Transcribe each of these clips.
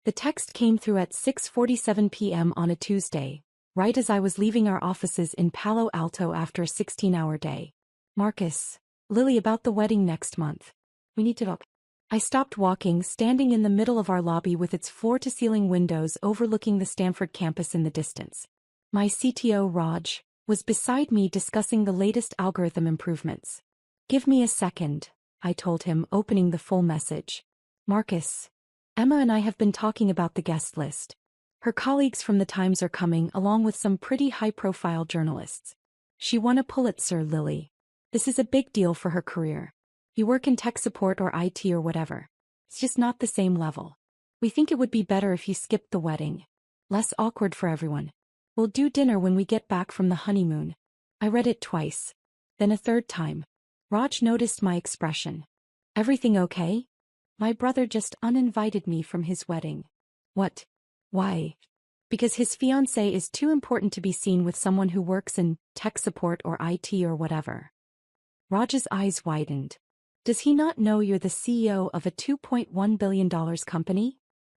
The text came through at 6:47 p.m. on a Tuesday, right as I was leaving our offices in Palo Alto after a 16-hour day. Marcus, Lily, about the wedding next month. We need to talk. I stopped walking, standing in the middle of our lobby with its floor-to-ceiling windows overlooking the Stanford campus in the distance. My CTO, Raj, was beside me discussing the latest algorithm improvements. Give me a second, I told him, opening the full message. Marcus, Emma and I have been talking about the guest list. Her colleagues from the Times are coming, along with some pretty high-profile journalists. She won a Pulitzer, Lily. This is a big deal for her career. You work in tech support or IT or whatever. It's just not the same level. We think it would be better if you skipped the wedding. Less awkward for everyone. We'll do dinner when we get back from the honeymoon. I read it twice. Then a third time. Raj noticed my expression. Everything okay? My brother just uninvited me from his wedding. What? Why? Because his fiancée is too important to be seen with someone who works in tech support or IT or whatever. Raj's eyes widened. Does he not know you're the CEO of a $2.1 billion company?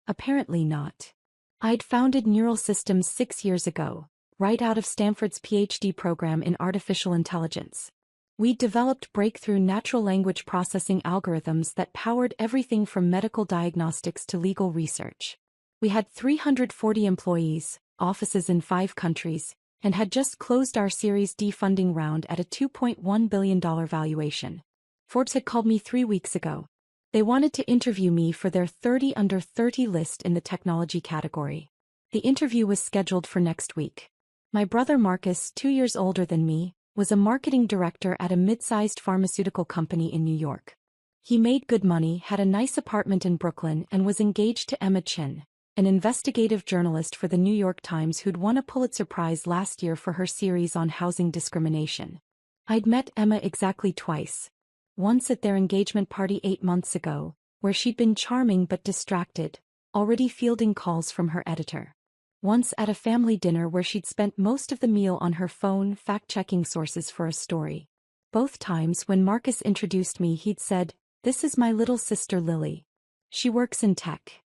Apparently not. I'd founded Neural Systems 6 years ago, right out of Stanford's PhD program in artificial intelligence. We developed breakthrough natural language processing algorithms that powered everything from medical diagnostics to legal research. We had 340 employees, offices in 5 countries, and had just closed our Series D funding round at a $2.1 billion valuation. Forbes had called me 3 weeks ago. They wanted to interview me for their 30 under 30 list in the technology category. The interview was scheduled for next week. My brother Marcus, 2 years older than me, was a marketing director at a mid-sized pharmaceutical company in New York. He made good money, had a nice apartment in Brooklyn, and was engaged to Emma Chin, an investigative journalist for the New York Times who'd won a Pulitzer Prize last year for her series on housing discrimination. I'd met Emma exactly twice. Once at their engagement party 8 months ago, where she'd been charming but distracted, already fielding calls from her editor. Once at a family dinner where she'd spent most of the meal on her phone fact-checking sources for a story. Both times when Marcus introduced me he'd said, "This is my little sister Lily. She works in tech."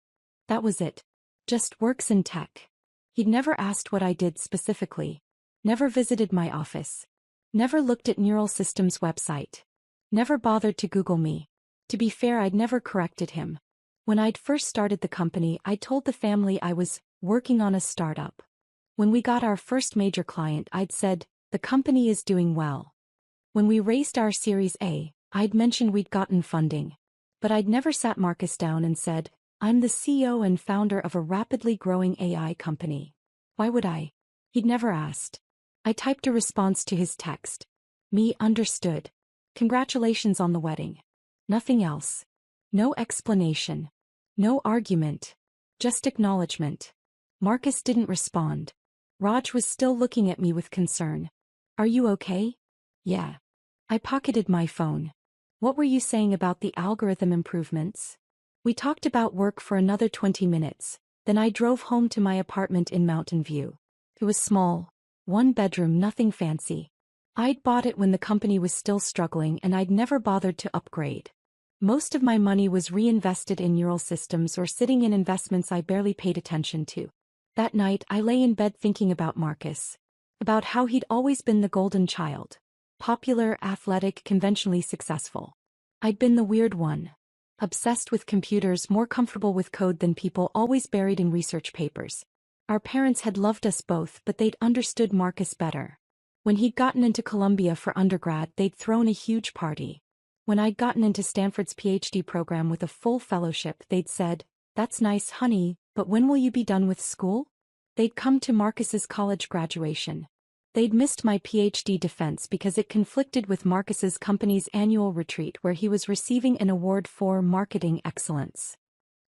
That was it. Just works in tech. He'd never asked what I did specifically. Never visited my office. Never looked at Neural Systems' website. Never bothered to Google me. To be fair, I'd never corrected him. When I'd first started the company, I told the family I was working on a startup. When we got our first major client, I'd said, the company is doing well. When we raised our Series A, I'd mentioned we'd gotten funding. But I'd never sat Marcus down and said, I'm the CEO and founder of a rapidly growing AI company. Why would I? He'd never asked. I typed a response to his text. Me, understood. Congratulations on the wedding. Nothing else. No explanation. No argument. Just acknowledgement. Marcus didn't respond. Raj was still looking at me with concern. Are you okay? Yeah. I pocketed my phone. What were you saying about the algorithm improvements? We talked about work for another 20 minutes, then I drove home to my apartment in Mountain View. It was small. 1 bedroom, nothing fancy. I'd bought it when the company was still struggling and I'd never bothered to upgrade. Most of my money was reinvested in Neural Systems or sitting in investments I barely paid attention to. That night I lay in bed thinking about Marcus. About how he'd always been the golden child. Popular, athletic, conventionally successful. I'd been the weird one. Obsessed with computers, more comfortable with code than people, always buried in research papers. Our parents had loved us both, but they'd understood Marcus better. When he'd gotten into Columbia for undergrad, they'd thrown a huge party. When I'd gotten into Stanford's PhD program with a full fellowship, they'd said, "That's nice, honey, but when will you be done with school?" They'd come to Marcus's college graduation. They'd missed my PhD defense because it conflicted with Marcus's company's annual retreat where he was receiving an award for marketing excellence.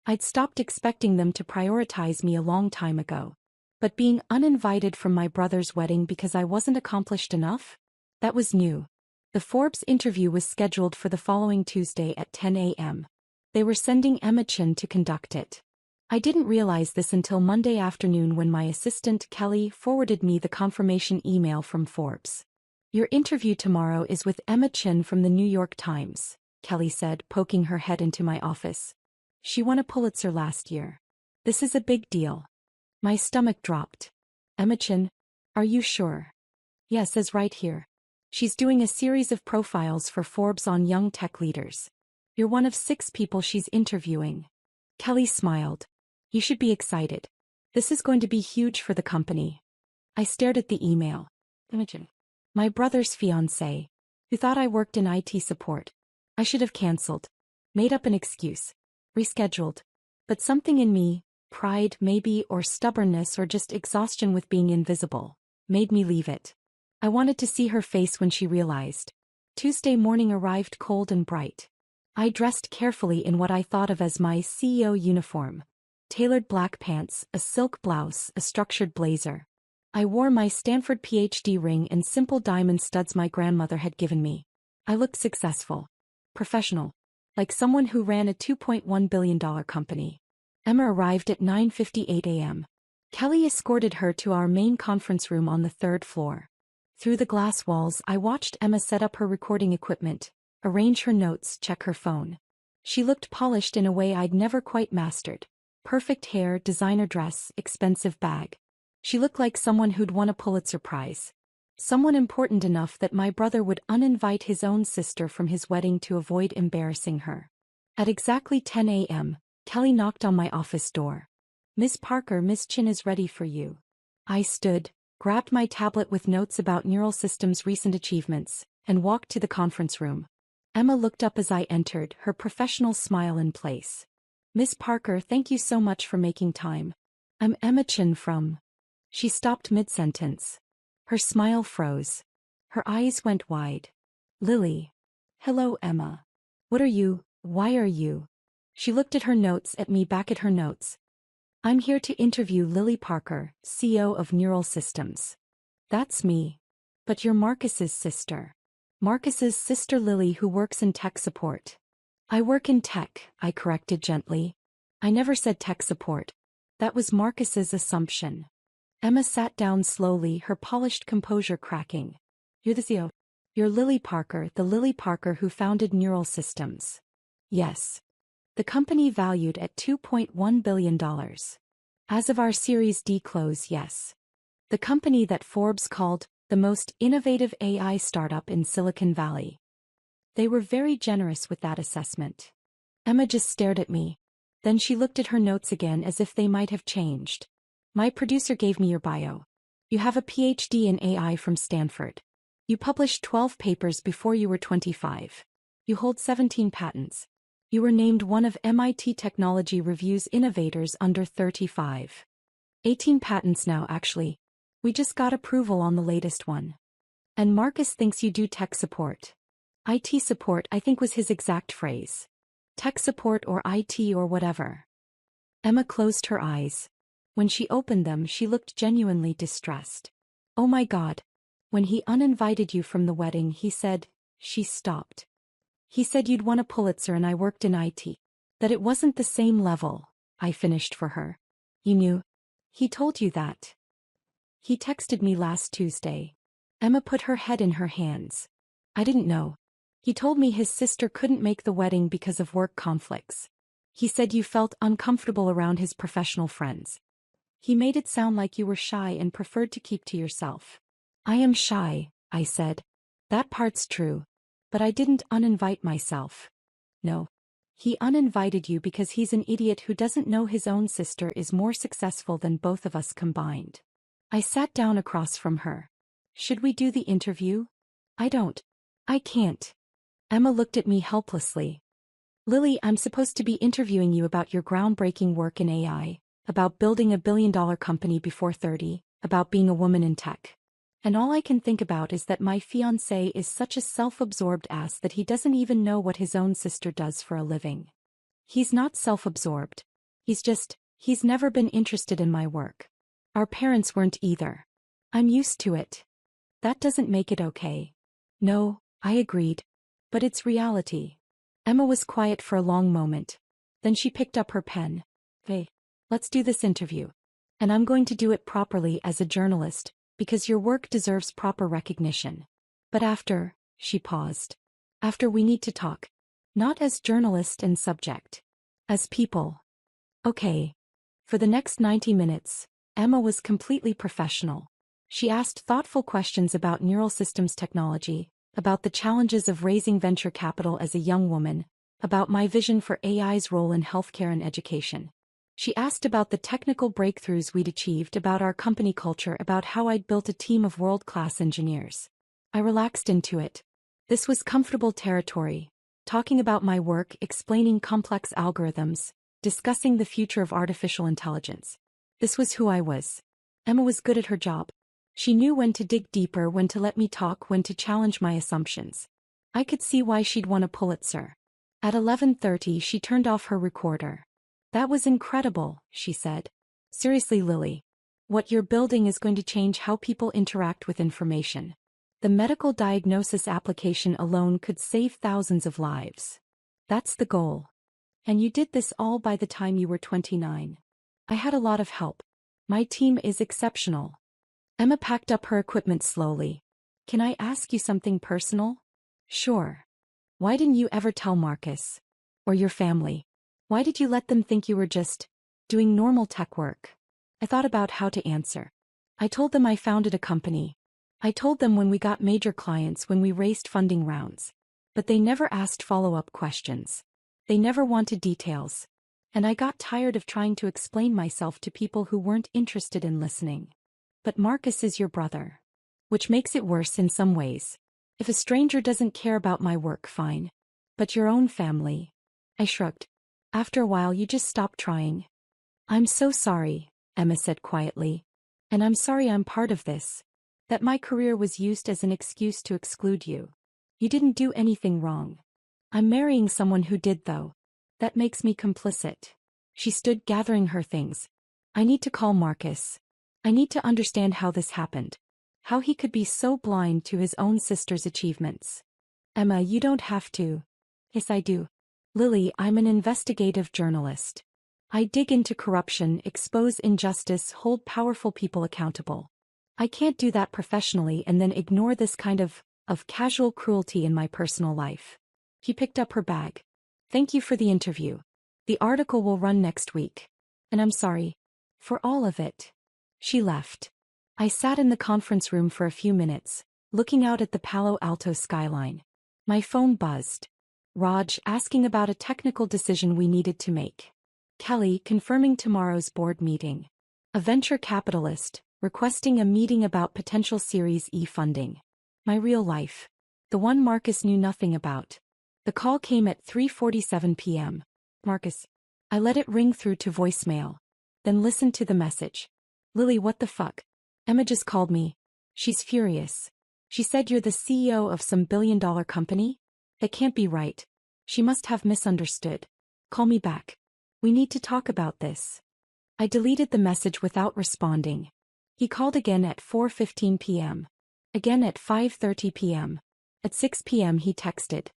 I'd stopped expecting them to prioritize me a long time ago. But being uninvited from my brother's wedding because I wasn't accomplished enough? That was new. The Forbes interview was scheduled for the following Tuesday at 10 a.m. They were sending Emma Chin to conduct it. I didn't realize this until Monday afternoon when my assistant Kelly forwarded me the confirmation email from Forbes. Your interview tomorrow is with Emma Chin from the New York Times, Kelly said, poking her head into my office. She won a Pulitzer last year. This is a big deal. My stomach dropped. Emma Chin, are you sure? Yes, as right here. She's doing a series of profiles for Forbes on young tech leaders. You're one of 6 people she's interviewing. Kelly smiled. You should be excited. This is going to be huge for the company. I stared at the email. Imogen. My brother's fiancée, who thought I worked in IT support. I should have canceled. Made up an excuse. Rescheduled. But something in me, pride maybe, or stubbornness, or just exhaustion with being invisible, made me leave it. I wanted to see her face when she realized. Tuesday morning arrived cold and bright. I dressed carefully in what I thought of as my CEO uniform. Tailored black pants, a silk blouse, a structured blazer. I wore my Stanford PhD ring and simple diamond studs my grandmother had given me. I looked successful. Professional. Like someone who ran a $2.1 billion company. Emma arrived at 9:58 a.m. Kelly escorted her to our main conference room on the 3rd floor. Through the glass walls, I watched Emma set up her recording equipment, arrange her notes, check her phone. She looked polished in a way I'd never quite mastered. Perfect hair, designer dress, expensive bag. She looked like someone who'd won a Pulitzer Prize. Someone important enough that my brother would uninvite his own sister from his wedding to avoid embarrassing her. At exactly 10 a.m., Kelly knocked on my office door. Miss Parker, Miss Chin is ready for you. I stood, grabbed my tablet with notes about Neural Systems' recent achievements, and walked to the conference room. Emma looked up as I entered, her professional smile in place. Miss Parker, thank you so much for making time. I'm Emma Chin from... She stopped mid-sentence. Her smile froze. Her eyes went wide. Lily. Hello, Emma. What are you? Why are you? She looked at her notes, at me, back at her notes. I'm here to interview Lily Parker, CEO of Neural Systems. That's me. But you're Marcus's sister. Marcus's sister Lily, who works in tech support. I work in tech, I corrected gently. I never said tech support. That was Marcus's assumption. Emma sat down slowly, her polished composure cracking. You're the CEO. You're Lily Parker, the Lily Parker who founded Neural Systems. Yes. The company valued at $2.1 billion. As of our Series D close, yes. The company that Forbes called the most innovative AI startup in Silicon Valley. They were very generous with that assessment. Emma just stared at me. Then she looked at her notes again as if they might have changed. My producer gave me your bio. You have a PhD in AI from Stanford. You published 12 papers before you were 25. You hold 17 patents. You were named one of MIT Technology Review's Innovators Under 35. 18 patents now, actually. We just got approval on the latest one. And Marcus thinks you do tech support. IT support, I think, was his exact phrase. Tech support or IT or whatever. Emma closed her eyes. When she opened them, she looked genuinely distressed. Oh my God. When he uninvited you from the wedding, he said, she stopped. He said you'd won a Pulitzer and I worked in IT. That it wasn't the same level, I finished for her. You knew? He told you that. He texted me last Tuesday. Emma put her head in her hands. I didn't know. He told me his sister couldn't make the wedding because of work conflicts. He said you felt uncomfortable around his professional friends. He made it sound like you were shy and preferred to keep to yourself. I am shy, I said. That part's true. But I didn't uninvite myself. No. He uninvited you because he's an idiot who doesn't know his own sister is more successful than both of us combined. I sat down across from her. Should we do the interview? I can't. Emma looked at me helplessly. Lily, I'm supposed to be interviewing you about your groundbreaking work in AI, about building a billion-dollar company before 30, about being a woman in tech. And all I can think about is that my fiancé is such a self-absorbed ass that he doesn't even know what his own sister does for a living. He's not self-absorbed. He's never been interested in my work. Our parents weren't either. I'm used to it. That doesn't make it okay. No, I agreed. But it's reality. Emma was quiet for a long moment. Then she picked up her pen. Hey, let's do this interview. And I'm going to do it properly as a journalist, because your work deserves proper recognition. But after, she paused. After we need to talk. Not as journalist and subject. As people. Okay. For the next 90 minutes, Emma was completely professional. She asked thoughtful questions about neural systems technology, about the challenges of raising venture capital as a young woman, about my vision for AI's role in healthcare and education. She asked about the technical breakthroughs we'd achieved, about our company culture, about how I'd built a team of world-class engineers. I relaxed into it. This was comfortable territory. Talking about my work, explaining complex algorithms, discussing the future of artificial intelligence. This was who I was. Emma was good at her job. She knew when to dig deeper, when to let me talk, when to challenge my assumptions. I could see why she'd won a Pulitzer. At 11:30 she turned off her recorder. "That was incredible," she said. "Seriously, Lily. What you're building is going to change how people interact with information. The medical diagnosis application alone could save thousands of lives. That's the goal. And you did this all by the time you were 29. I had a lot of help. My team is exceptional." Emma packed up her equipment slowly. "Can I ask you something personal?" "Sure. Why didn't you ever tell Marcus? Or your family? Why did you let them think you were just doing normal tech work?" I thought about how to answer. I told them I founded a company. I told them when we got major clients, when we raised funding rounds. But they never asked follow-up questions. They never wanted details. And I got tired of trying to explain myself to people who weren't interested in listening. "But Marcus is your brother. Which makes it worse in some ways. If a stranger doesn't care about my work, fine. But your own family." I shrugged. "After a while you just stop trying." "I'm so sorry," Emma said quietly. "And I'm sorry I'm part of this. That my career was used as an excuse to exclude you. You didn't do anything wrong. I'm marrying someone who did, though. That makes me complicit." She stood gathering her things. "I need to call Marcus. I need to understand how this happened. How he could be so blind to his own sister's achievements." "Emma, you don't have to." "Yes, I do. Lily, I'm an investigative journalist. I dig into corruption, expose injustice, hold powerful people accountable. I can't do that professionally and then ignore this kind of casual cruelty in my personal life." He picked up her bag. "Thank you for the interview. The article will run next week. And I'm sorry for all of it." She left. I sat in the conference room for a few minutes, looking out at the Palo Alto skyline. My phone buzzed. Raj asking about a technical decision we needed to make. Kelly confirming tomorrow's board meeting. A venture capitalist requesting a meeting about potential Series E funding. My real life. The one Marcus knew nothing about. The call came at 3:47 p.m. "Marcus." I let it ring through to voicemail. Then listened to the message. "Lily, what the fuck? Emma just called me. She's furious. She said you're the CEO of some billion-dollar company? That can't be right. She must have misunderstood. Call me back. We need to talk about this." I deleted the message without responding. He called again at 4:15 p.m. Again at 5:30 p.m. At 6 p.m. he texted.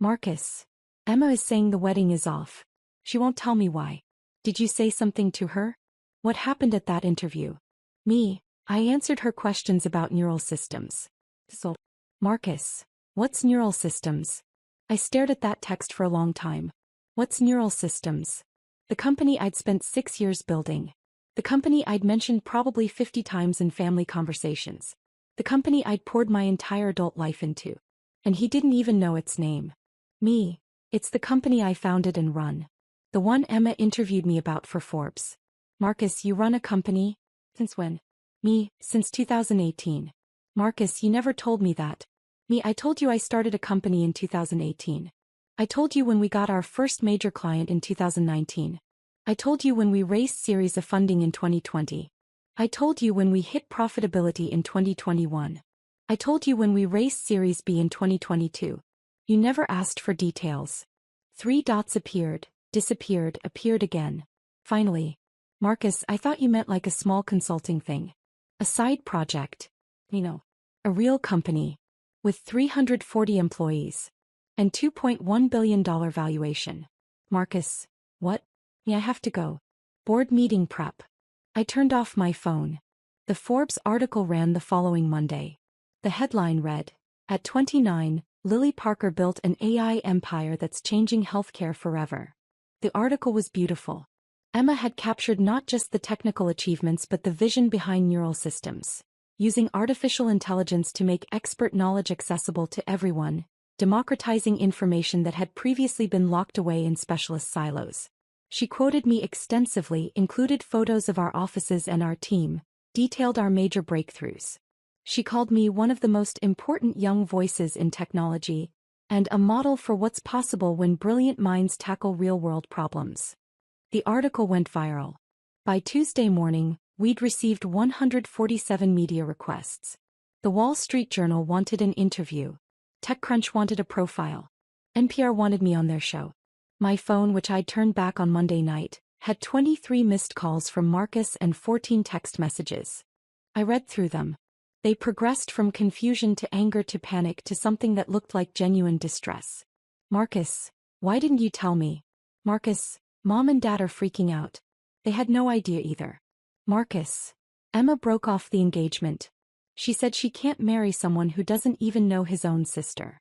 "Marcus. Emma is saying the wedding is off. She won't tell me why. Did you say something to her? What happened at that interview?" Me. I answered her questions about neural systems. So, "Marcus. What's neural systems?" I stared at that text for a long time. What's neural systems? The company I'd spent 6 years building. The company I'd mentioned probably 50 times in family conversations. The company I'd poured my entire adult life into. And he didn't even know its name. Me. It's the company I founded and run. The one Emma interviewed me about for Forbes. "Marcus, you run a company? Since when?" Me. "Since 2018. "Marcus, you never told me that." Me. "I told you I started a company in 2018. I told you when we got our first major client in 2019. I told you when we raised series of funding in 2020. I told you when we hit profitability in 2021. I told you when we raised Series B in 2022. You never asked for details." 3 dots appeared, disappeared, appeared again. Finally. "Marcus, I thought you meant like a small consulting thing. A side project. A real company. With 340 employees. And $2.1 billion valuation." "Marcus. What?" "Yeah, I have to go. Board meeting prep." I turned off my phone. The Forbes article ran the following Monday. The headline read, "At 29, Lily Parker built an AI empire that's changing healthcare forever." The article was beautiful. Emma had captured not just the technical achievements but the vision behind neural systems. Using artificial intelligence to make expert knowledge accessible to everyone, democratizing information that had previously been locked away in specialist silos. She quoted me extensively, included photos of our offices and our team, detailed our major breakthroughs. She called me one of the most important young voices in technology, and a model for what's possible when brilliant minds tackle real-world problems. The article went viral. By Tuesday morning, we'd received 147 media requests. The Wall Street Journal wanted an interview. TechCrunch wanted a profile. NPR wanted me on their show. My phone, which I'd turned back on Monday night, had 23 missed calls from Marcus and 14 text messages. I read through them. They progressed from confusion to anger to panic to something that looked like genuine distress. Marcus, why didn't you tell me? Marcus, Mom and Dad are freaking out. They had no idea either. Marcus. Emma broke off the engagement. She said she can't marry someone who doesn't even know his own sister.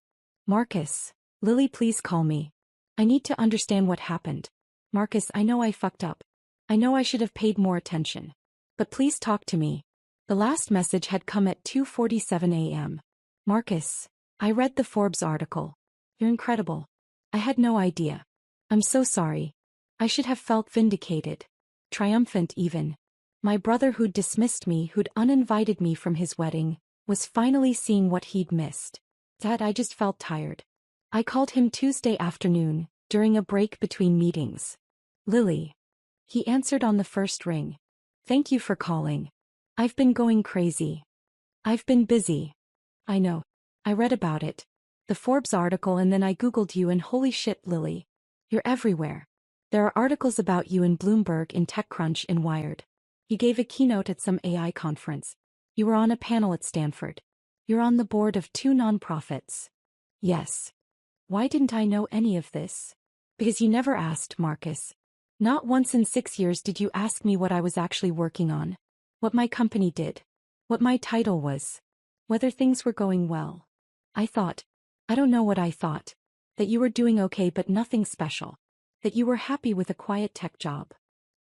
Marcus. Lily, please call me. I need to understand what happened. Marcus, I know I fucked up. I know I should have paid more attention. But please talk to me. The last message had come at 2:47 a.m. Marcus. I read the Forbes article. You're incredible. I had no idea. I'm so sorry. I should have felt vindicated. Triumphant even. My brother who'd dismissed me, who'd uninvited me from his wedding, was finally seeing what he'd missed. Dad, I just felt tired. I called him Tuesday afternoon, during a break between meetings. Lily. He answered on the first ring. Thank you for calling. I've been going crazy. I've been busy. I know. I read about it. The Forbes article, and then I Googled you, and holy shit, Lily. You're everywhere. There are articles about you in Bloomberg, in TechCrunch, in Wired. You gave a keynote at some AI conference. You were on a panel at Stanford. You're on the board of 2 nonprofits. Yes. Why didn't I know any of this? Because you never asked, Marcus. Not once in 6 years did you ask me what I was actually working on. What my company did. What my title was. Whether things were going well. I thought. I don't know what I thought. That you were doing okay but nothing special. That you were happy with a quiet tech job.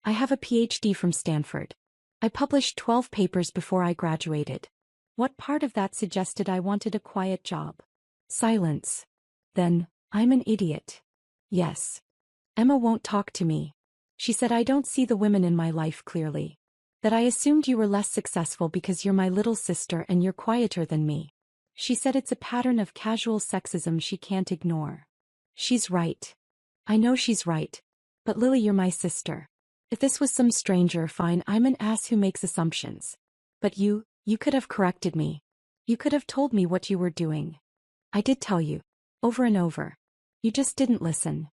I have a PhD from Stanford. I published 12 papers before I graduated. What part of that suggested I wanted a quiet job? Silence. Then, I'm an idiot. Yes. Emma won't talk to me. She said I don't see the women in my life clearly. That I assumed you were less successful because you're my little sister and you're quieter than me. She said it's a pattern of casual sexism she can't ignore. She's right. I know she's right. But Lily, you're my sister. If this was some stranger, fine, I'm an ass who makes assumptions. But you could have corrected me. You could have told me what you were doing. I did tell you. Over and over. You just didn't listen.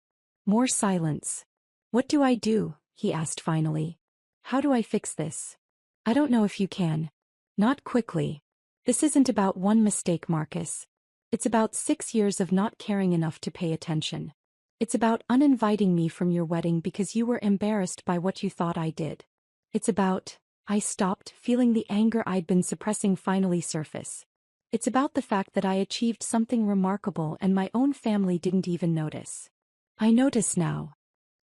More silence. What do I do? He asked finally. How do I fix this? I don't know if you can. Not quickly. This isn't about one mistake, Marcus. It's about 6 years of not caring enough to pay attention. It's about uninviting me from your wedding because you were embarrassed by what you thought I did. It's about, I stopped feeling the anger I'd been suppressing finally surface. It's about the fact that I achieved something remarkable and my own family didn't even notice. I notice now.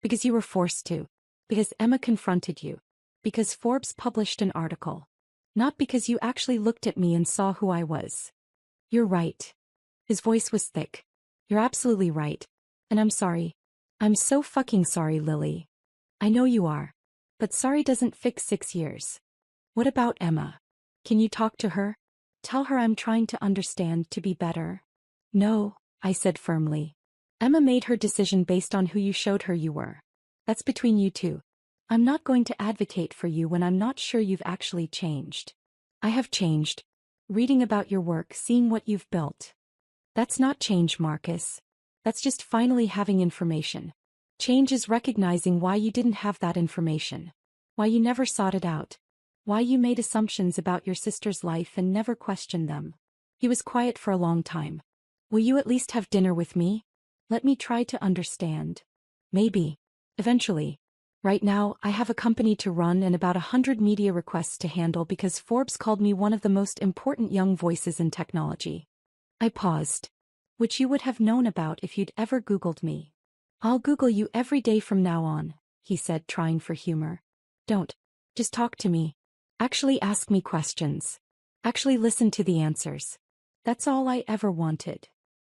Because you were forced to. Because Emma confronted you. Because Forbes published an article. Not because you actually looked at me and saw who I was. You're right. His voice was thick. You're absolutely right. And I'm sorry. I'm so fucking sorry, Lily. I know you are. But sorry doesn't fix 6 years. What about Emma? Can you talk to her? Tell her I'm trying to understand, to be better. No, I said firmly. Emma made her decision based on who you showed her you were. That's between you two. I'm not going to advocate for you when I'm not sure you've actually changed. I have changed. Reading about your work, seeing what you've built. That's not change, Marcus. That's just finally having information. Change is recognizing why you didn't have that information. Why you never sought it out. Why you made assumptions about your sister's life and never questioned them. He was quiet for a long time. Will you at least have dinner with me? Let me try to understand. Maybe. Eventually. Right now, I have a company to run and about 100 media requests to handle because Forbes called me one of the most important young voices in technology. I paused. Which you would have known about if you'd ever Googled me. I'll Google you every day from now on, he said, trying for humor. Don't. Just talk to me. Actually ask me questions. Actually listen to the answers. That's all I ever wanted.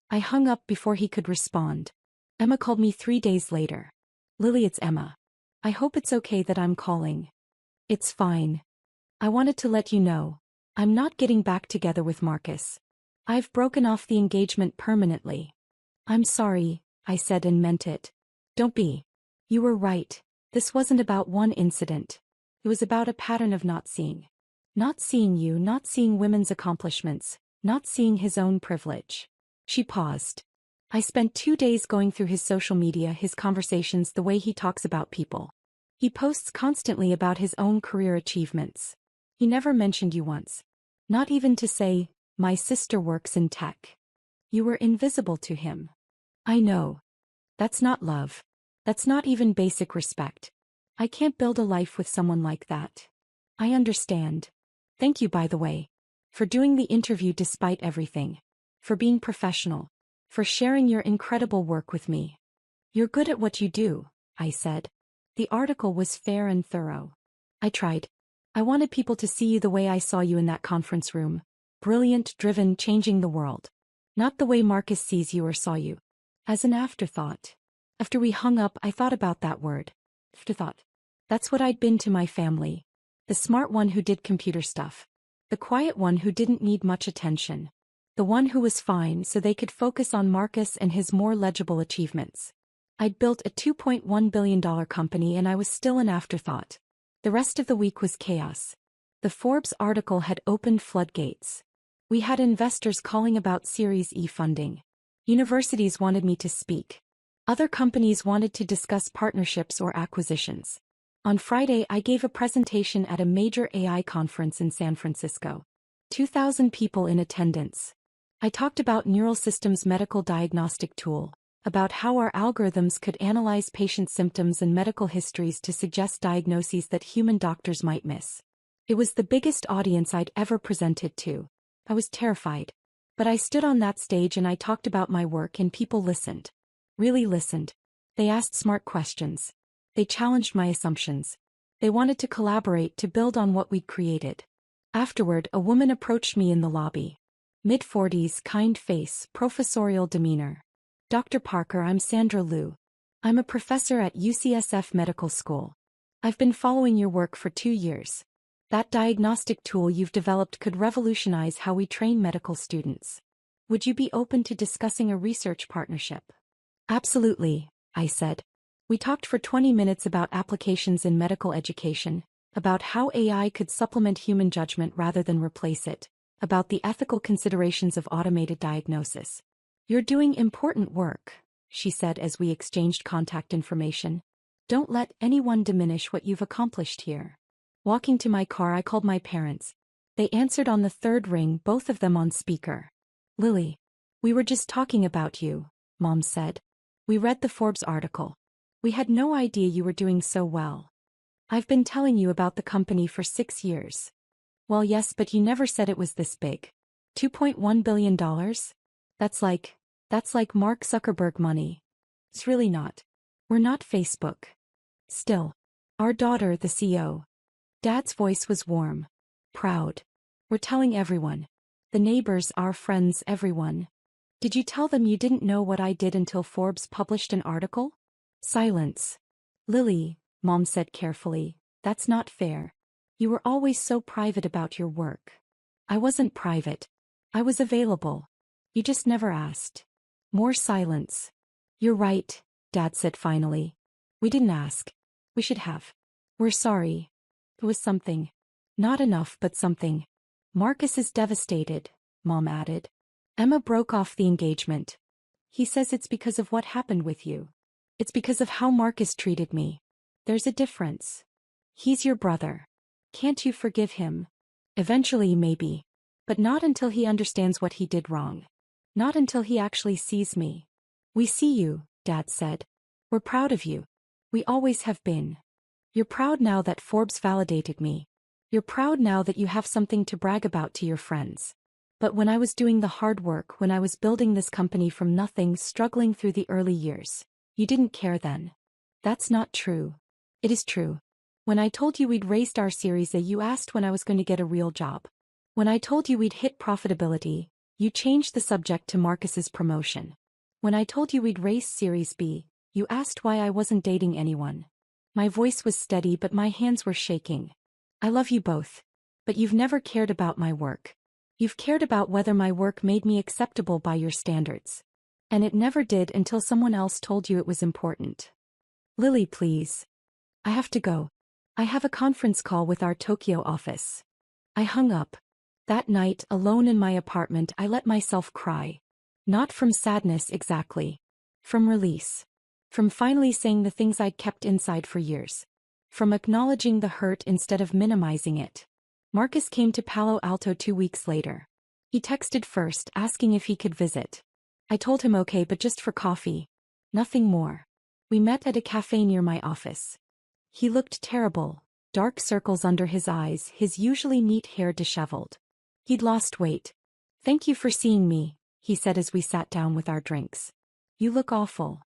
I hung up before he could respond. Emma called me 3 days later. Lily, it's Emma. I hope it's okay that I'm calling. It's fine. I wanted to let you know. I'm not getting back together with Marcus. I've broken off the engagement permanently. I'm sorry, I said and meant it. Don't be. You were right. This wasn't about one incident. It was about a pattern of not seeing. Not seeing you, not seeing women's accomplishments, not seeing his own privilege. She paused. I spent 2 days going through his social media, his conversations, the way he talks about people. He posts constantly about his own career achievements. He never mentioned you once. Not even to say, my sister works in tech. You were invisible to him. I know. That's not love. That's not even basic respect. I can't build a life with someone like that. I understand. Thank you, by the way. For doing the interview despite everything. For being professional. For sharing your incredible work with me. You're good at what you do, I said. The article was fair and thorough. I tried. I wanted people to see you the way I saw you in that conference room. Brilliant, driven, changing the world. Not the way Marcus sees you or saw you. As an afterthought. After we hung up, I thought about that word. Afterthought. That's what I'd been to my family. The smart one who did computer stuff. The quiet one who didn't need much attention. The one who was fine so they could focus on Marcus and his more legible achievements. I'd built a $2.1 billion company and I was still an afterthought. The rest of the week was chaos. The Forbes article had opened floodgates. We had investors calling about Series E funding. Universities wanted me to speak. Other companies wanted to discuss partnerships or acquisitions. On Friday, I gave a presentation at a major AI conference in San Francisco. 2,000 people in attendance. I talked about Neural Systems' medical diagnostic tool, about how our algorithms could analyze patient symptoms and medical histories to suggest diagnoses that human doctors might miss. It was the biggest audience I'd ever presented to. I was terrified. But I stood on that stage and I talked about my work and people listened. Really listened. They asked smart questions. They challenged my assumptions. They wanted to collaborate to build on what we'd created. Afterward, a woman approached me in the lobby. Mid-40s, kind face, professorial demeanor. Dr. Parker, I'm Sandra Liu. I'm a professor at UCSF Medical School. I've been following your work for 2 years. That diagnostic tool you've developed could revolutionize how we train medical students. Would you be open to discussing a research partnership? Absolutely, I said. We talked for 20 minutes about applications in medical education, about how AI could supplement human judgment rather than replace it, about the ethical considerations of automated diagnosis. You're doing important work, she said as we exchanged contact information. Don't let anyone diminish what you've accomplished here. Walking to my car, I called my parents. They answered on the third ring, both of them on speaker. Lily, we were just talking about you, Mom said. We read the Forbes article. We had no idea you were doing so well. I've been telling you about the company for 6 years. Well, yes, but you never said it was this big. $2.1 billion? That's like Mark Zuckerberg money. It's really not. We're not Facebook. Still. Our daughter, the CEO. Dad's voice was warm. Proud. We're telling everyone. The neighbors, our friends, everyone. Did you tell them you didn't know what I did until Forbes published an article? Silence. Lily, Mom said carefully, that's not fair. You were always so private about your work. I wasn't private. I was available. You just never asked. More silence. You're right, Dad said finally. We didn't ask. We should have. We're sorry. It was something. Not enough, but something. Marcus is devastated, Mom added. Emma broke off the engagement. He says it's because of what happened with you. It's because of how Marcus treated me. There's a difference. He's your brother. Can't you forgive him? Eventually, maybe. But not until he understands what he did wrong. Not until he actually sees me. We see you, Dad said. We're proud of you. We always have been. You're proud now that Forbes validated me. You're proud now that you have something to brag about to your friends. But when I was doing the hard work, when I was building this company from nothing, struggling through the early years, you didn't care then. That's not true. It is true. When I told you we'd raised our Series A, you asked when I was going to get a real job. When I told you we'd hit profitability, you changed the subject to Marcus's promotion. When I told you we'd raise Series B, you asked why I wasn't dating anyone. My voice was steady but my hands were shaking. I love you both. But you've never cared about my work. You've cared about whether my work made me acceptable by your standards. And it never did until someone else told you it was important. Lily, please. I have to go. I have a conference call with our Tokyo office. I hung up. That night, alone in my apartment, I let myself cry. Not from sadness exactly. From release. From finally saying the things I'd kept inside for years. From acknowledging the hurt instead of minimizing it. Marcus came to Palo Alto 2 weeks later. He texted first, asking if he could visit. I told him okay, but just for coffee. Nothing more. We met at a cafe near my office. He looked terrible, dark circles under his eyes, his usually neat hair disheveled. He'd lost weight. Thank you for seeing me, he said as we sat down with our drinks. You look awful.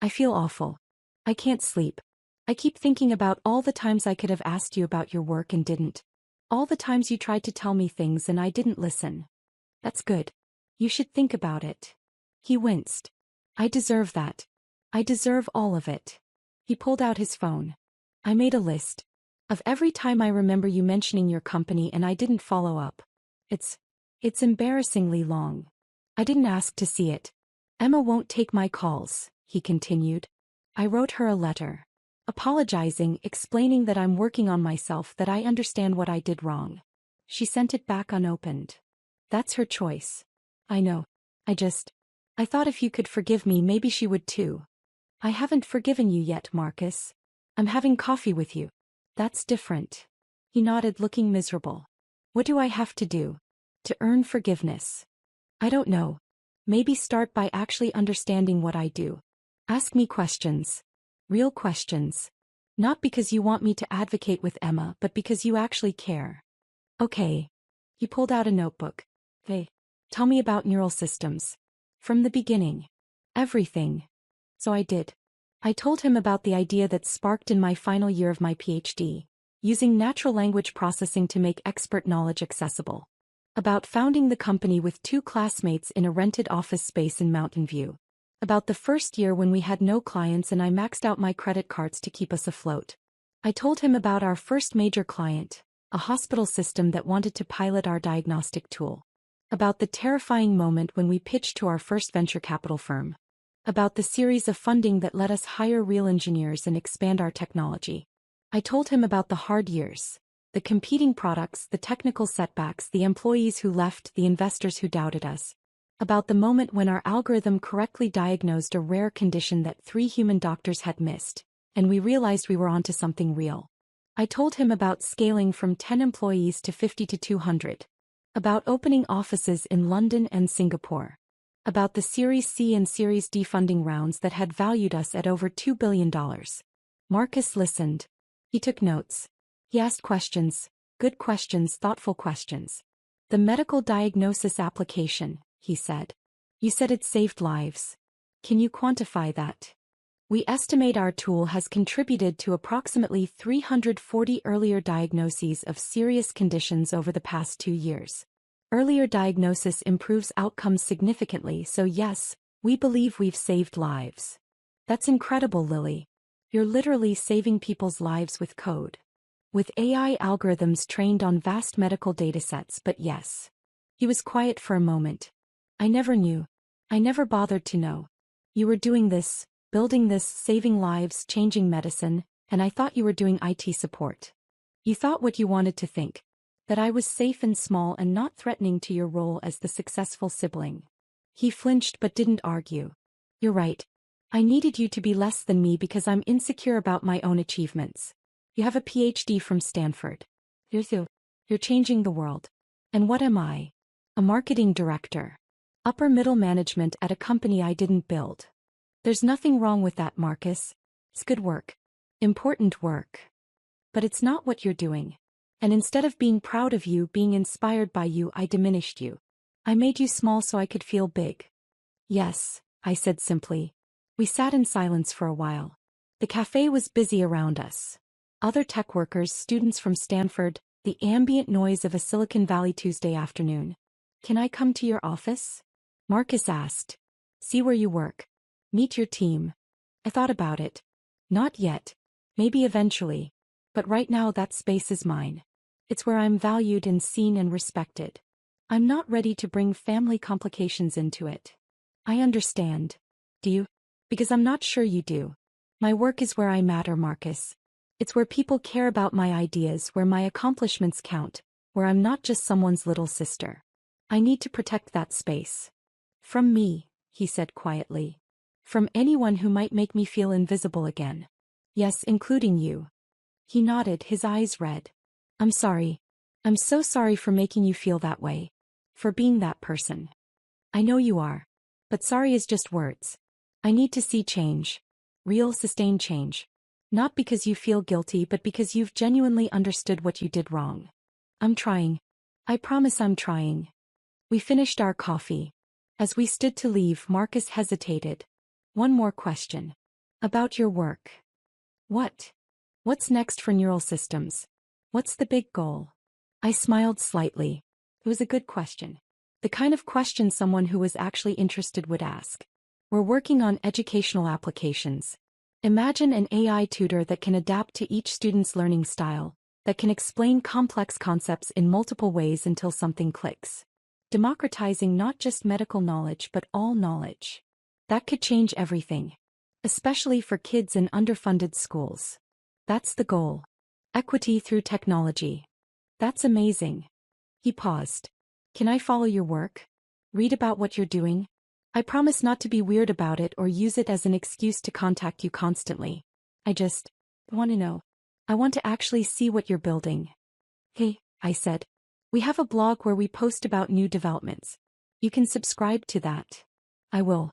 I feel awful. I can't sleep. I keep thinking about all the times I could have asked you about your work and didn't. All the times you tried to tell me things and I didn't listen. That's good. You should think about it. He winced. I deserve that. I deserve all of it. He pulled out his phone. I made a list of every time I remember you mentioning your company and I didn't follow up. It's embarrassingly long. I didn't ask to see it. Emma won't take my calls, he continued. I wrote her a letter. Apologizing, explaining that I'm working on myself, that I understand what I did wrong. She sent it back unopened. That's her choice. I know. I thought if you could forgive me, maybe she would too. I haven't forgiven you yet, Marcus. I'm having coffee with you. That's different. He nodded, looking miserable. What do I have to do to earn forgiveness? I don't know. Maybe start by actually understanding what I do. Ask me questions. Real questions. Not because you want me to advocate with Emma, but because you actually care. Okay. He pulled out a notebook. Hey, tell me about neural systems. From the beginning. Everything. So I did. I told him about the idea that sparked in my final year of my PhD, using natural language processing to make expert knowledge accessible. About founding the company with 2 classmates in a rented office space in Mountain View. About the first year when we had no clients and I maxed out my credit cards to keep us afloat. I told him about our first major client, a hospital system that wanted to pilot our diagnostic tool. About the terrifying moment when we pitched to our first venture capital firm. About the series of funding that let us hire real engineers and expand our technology. I told him about the hard years, the competing products, the technical setbacks, the employees who left, the investors who doubted us. About the moment when our algorithm correctly diagnosed a rare condition that 3 human doctors had missed, and we realized we were onto something real. I told him about scaling from 10 employees to 50 to 200. About opening offices in London and Singapore. About the Series C and Series D funding rounds that had valued us at over $2 billion. Marcus listened. He took notes. He asked questions, good questions, thoughtful questions. The medical diagnosis application, he said. You said it saved lives. Can you quantify that? We estimate our tool has contributed to approximately 340 earlier diagnoses of serious conditions over the past 2 years. Earlier diagnosis improves outcomes significantly, so yes, we believe we've saved lives. That's incredible, Lily. You're literally saving people's lives with code. With AI algorithms trained on vast medical datasets, but yes. He was quiet for a moment. I never knew. I never bothered to know. You were doing this, building this, saving lives, changing medicine, and I thought you were doing IT support. You thought what you wanted to think. That I was safe and small and not threatening to your role as the successful sibling. He flinched but didn't argue. You're right. I needed you to be less than me because I'm insecure about my own achievements. You have a PhD from Stanford. You're changing the world. And what am I? A marketing director. Upper middle management at a company I didn't build. There's nothing wrong with that, Marcus. It's good work. Important work. But it's not what you're doing. And instead of being proud of you, being inspired by you, I diminished you. I made you small so I could feel big. Yes, I said simply. We sat in silence for a while. The cafe was busy around us. Other tech workers, students from Stanford, the ambient noise of a Silicon Valley Tuesday afternoon. Can I come to your office? Marcus asked. See where you work. Meet your team. I thought about it. Not yet. Maybe eventually. But right now that space is mine. It's where I'm valued and seen and respected. I'm not ready to bring family complications into it. I understand. Do you? Because I'm not sure you do. My work is where I matter, Marcus. It's where people care about my ideas, where my accomplishments count, where I'm not just someone's little sister. I need to protect that space. From me, he said quietly. From anyone who might make me feel invisible again. Yes, including you. He nodded, his eyes red. I'm sorry. I'm so sorry for making you feel that way. For being that person. I know you are. But sorry is just words. I need to see change. Real, sustained change. Not because you feel guilty, but because you've genuinely understood what you did wrong. I'm trying. I promise I'm trying. We finished our coffee. As we stood to leave, Marcus hesitated. One more question. About your work. What? What's next for neural systems? What's the big goal? I smiled slightly. It was a good question. The kind of question someone who was actually interested would ask. We're working on educational applications. Imagine an AI tutor that can adapt to each student's learning style, that can explain complex concepts in multiple ways until something clicks. Democratizing not just medical knowledge but all knowledge. That could change everything. Especially for kids in underfunded schools. That's the goal. Equity through technology. That's amazing. He paused. Can I follow your work? Read about what you're doing? I promise not to be weird about it or use it as an excuse to contact you constantly. I just want to know. I want to actually see what you're building. Hey, I said. We have a blog where we post about new developments. You can subscribe to that. I will.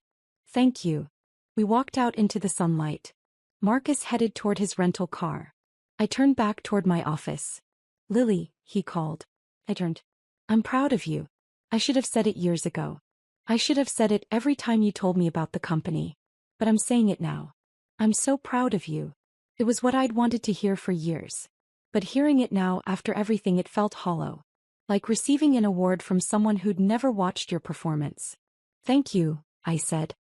Thank you. We walked out into the sunlight. Marcus headed toward his rental car. I turned back toward my office. Lily, he called. I turned. I'm proud of you. I should have said it years ago. I should have said it every time you told me about the company. But I'm saying it now. I'm so proud of you. It was what I'd wanted to hear for years. But hearing it now after everything, it felt hollow. Like receiving an award from someone who'd never watched your performance. Thank you, I said.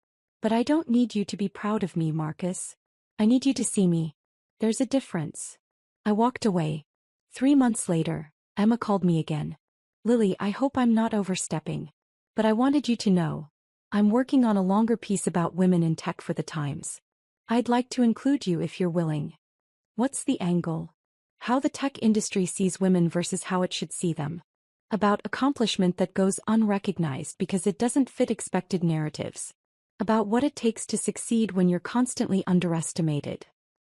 But I don't need you to be proud of me, Marcus. I need you to see me. There's a difference. I walked away. 3 months later, Emma called me again. Lily, I hope I'm not overstepping. But I wanted you to know. I'm working on a longer piece about women in tech for the Times. I'd like to include you if you're willing. What's the angle? How the tech industry sees women versus how it should see them. About accomplishment that goes unrecognized because it doesn't fit expected narratives. About what it takes to succeed when you're constantly underestimated.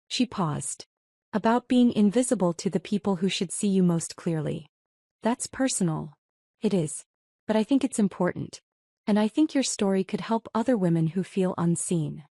She paused. About being invisible to the people who should see you most clearly. That's personal. It is. But I think it's important. And I think your story could help other women who feel unseen.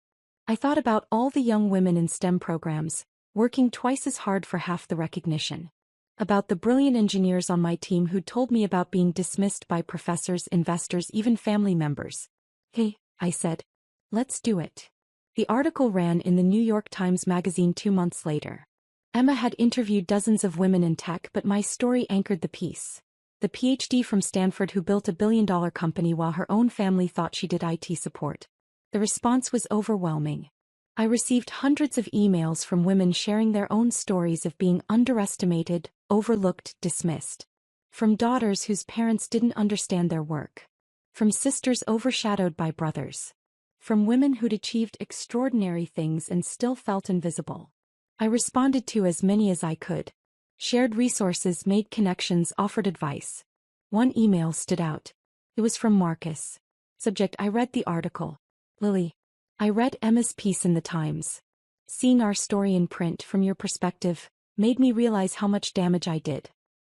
I thought about all the young women in STEM programs, working twice as hard for half the recognition. About the brilliant engineers on my team who told me about being dismissed by professors, investors, even family members. Hey, I said. Let's do it. The article ran in the New York Times Magazine 2 months later. Emma had interviewed dozens of women in tech, but my story anchored the piece. The PhD from Stanford who built a billion-dollar company while her own family thought she did IT support. The response was overwhelming. I received hundreds of emails from women sharing their own stories of being underestimated, overlooked, dismissed. From daughters whose parents didn't understand their work. From sisters overshadowed by brothers. From women who'd achieved extraordinary things and still felt invisible. I responded to as many as I could. Shared resources, made connections, offered advice. One email stood out. It was from Marcus. Subject: I read the article. Lily. I read Emma's piece in the Times. Seeing our story in print from your perspective made me realize how much damage I did.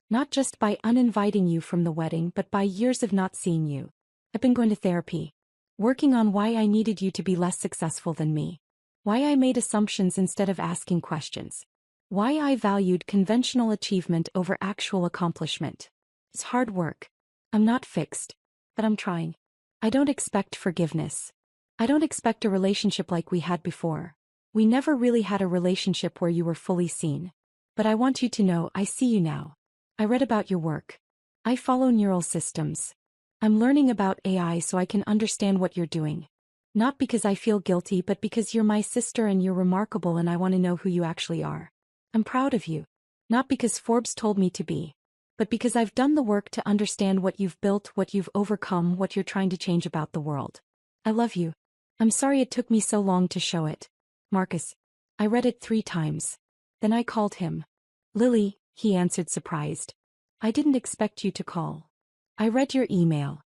Not just by uninviting you from the wedding, but by years of not seeing you. I've been going to therapy. Working on why I needed you to be less successful than me. Why I made assumptions instead of asking questions. Why I valued conventional achievement over actual accomplishment. It's hard work. I'm not fixed. But I'm trying. I don't expect forgiveness. I don't expect a relationship like we had before. We never really had a relationship where you were fully seen. But I want you to know I see you now. I read about your work. I follow neural systems. I'm learning about AI so I can understand what you're doing. Not because I feel guilty but because you're my sister and you're remarkable and I want to know who you actually are. I'm proud of you. Not because Forbes told me to be. But because I've done the work to understand what you've built, what you've overcome, what you're trying to change about the world. I love you. I'm sorry it took me so long to show it. Marcus. I read it 3 times. Then I called him. Lily, he answered surprised. I didn't expect you to call. I read your email.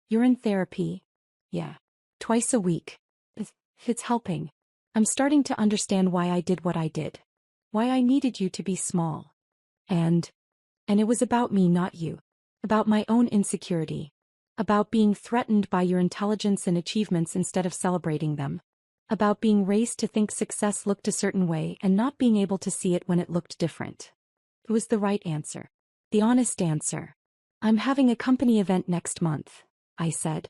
You're in therapy? Yeah. Twice a week. It's helping. I'm starting to understand why I did what I did. Why I needed you to be small. And it was about me, not you. About my own insecurity. About being threatened by your intelligence and achievements instead of celebrating them. About being raised to think success looked a certain way and not being able to see it when it looked different. It was the right answer. The honest answer. I'm having a company event next month, I said.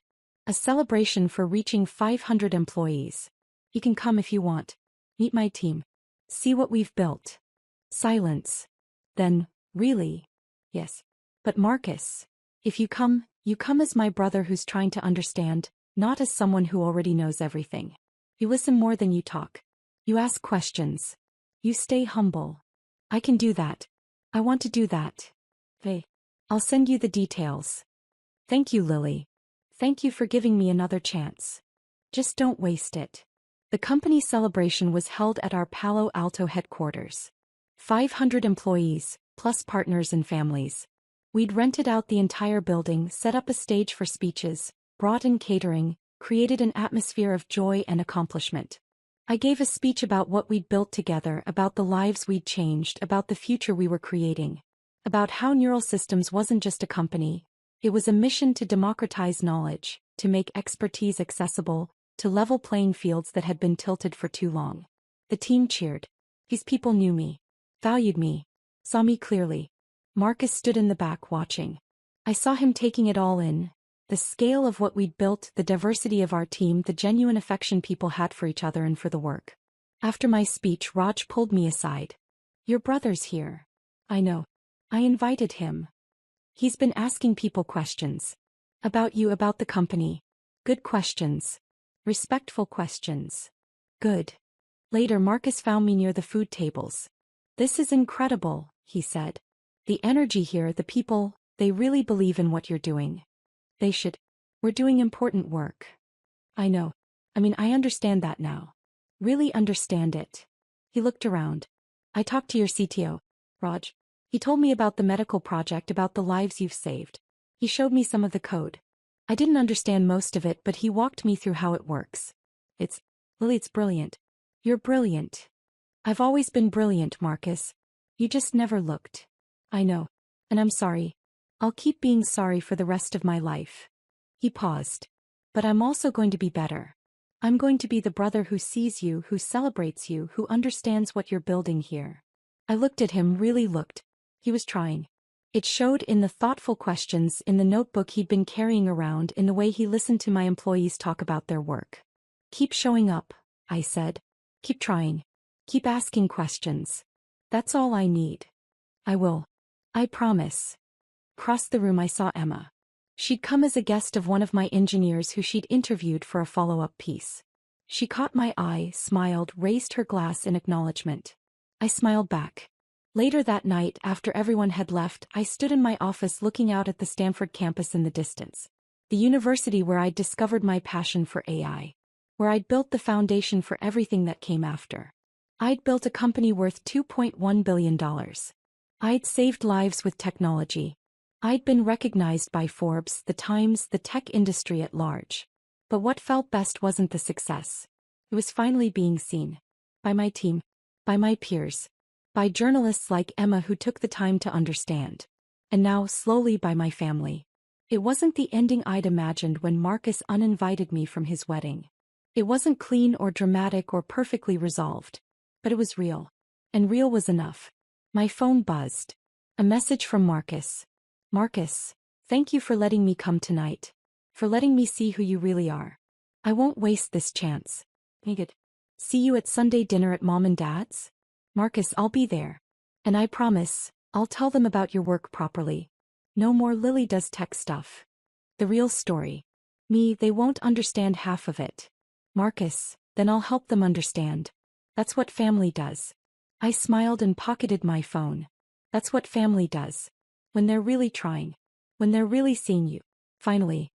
A celebration for reaching 500 employees. You can come if you want. Meet my team. See what we've built. Silence. Then, really? Yes. But Marcus, if you come as my brother who's trying to understand, not as someone who already knows everything. You listen more than you talk. You ask questions. You stay humble. I can do that. I want to do that. Hey, I'll send you the details. Thank you, Lily. Thank you for giving me another chance. Just don't waste it. The company celebration was held at our Palo Alto headquarters. 500 employees, plus partners and families. We'd rented out the entire building, set up a stage for speeches, brought in catering, created an atmosphere of joy and accomplishment. I gave a speech about what we'd built together, about the lives we'd changed, about the future we were creating. About how Neural Systems wasn't just a company, it was a mission to democratize knowledge, to make expertise accessible, to level playing fields that had been tilted for too long. The team cheered. These people knew me, valued me, saw me clearly. Marcus stood in the back watching. I saw him taking it all in. The scale of what we'd built, the diversity of our team, the genuine affection people had for each other and for the work. After my speech, Raj pulled me aside. Your brother's here. I know. I invited him. He's been asking people questions. About you, about the company. Good questions. Respectful questions. Good. Later, Marcus found me near the food tables. This is incredible, he said. The energy here, the people, they really believe in what you're doing. They should. We're doing important work. I know. I understand that now. Really understand it. He looked around. I talked to your CTO, Raj. He told me about the medical project, about the lives you've saved. He showed me some of the code. I didn't understand most of it, but he walked me through how it works. Lily, it's brilliant. You're brilliant. I've always been brilliant, Marcus. You just never looked. I know. And I'm sorry. I'll keep being sorry for the rest of my life. He paused. But I'm also going to be better. I'm going to be the brother who sees you, who celebrates you, who understands what you're building here. I looked at him, really looked. He was trying. It showed in the thoughtful questions, in the notebook he'd been carrying around, in the way he listened to my employees talk about their work. Keep showing up, I said. Keep trying. Keep asking questions. That's all I need. I will. I promise. Across the room I saw Emma. She'd come as a guest of one of my engineers who she'd interviewed for a follow-up piece. She caught my eye, smiled, raised her glass in acknowledgement. I smiled back. Later that night, after everyone had left, I stood in my office looking out at the Stanford campus in the distance. The university where I'd discovered my passion for AI. Where I'd built the foundation for everything that came after. I'd built a company worth $2.1 billion. I'd saved lives with technology. I'd been recognized by Forbes, the Times, the tech industry at large. But what felt best wasn't the success. It was finally being seen. By my team. By my peers. By journalists like Emma who took the time to understand. And now, slowly, by my family. It wasn't the ending I'd imagined when Marcus uninvited me from his wedding. It wasn't clean or dramatic or perfectly resolved. But it was real. And real was enough. My phone buzzed. A message from Marcus. Marcus, thank you for letting me come tonight. For letting me see who you really are. I won't waste this chance. Good. See you at Sunday dinner at Mom and Dad's? Marcus, I'll be there. And I promise, I'll tell them about your work properly. No more Lily does tech stuff. The real story. Me, they won't understand half of it. Marcus, then I'll help them understand. That's what family does. I smiled and pocketed my phone. That's what family does. When they're really trying. When they're really seeing you. Finally,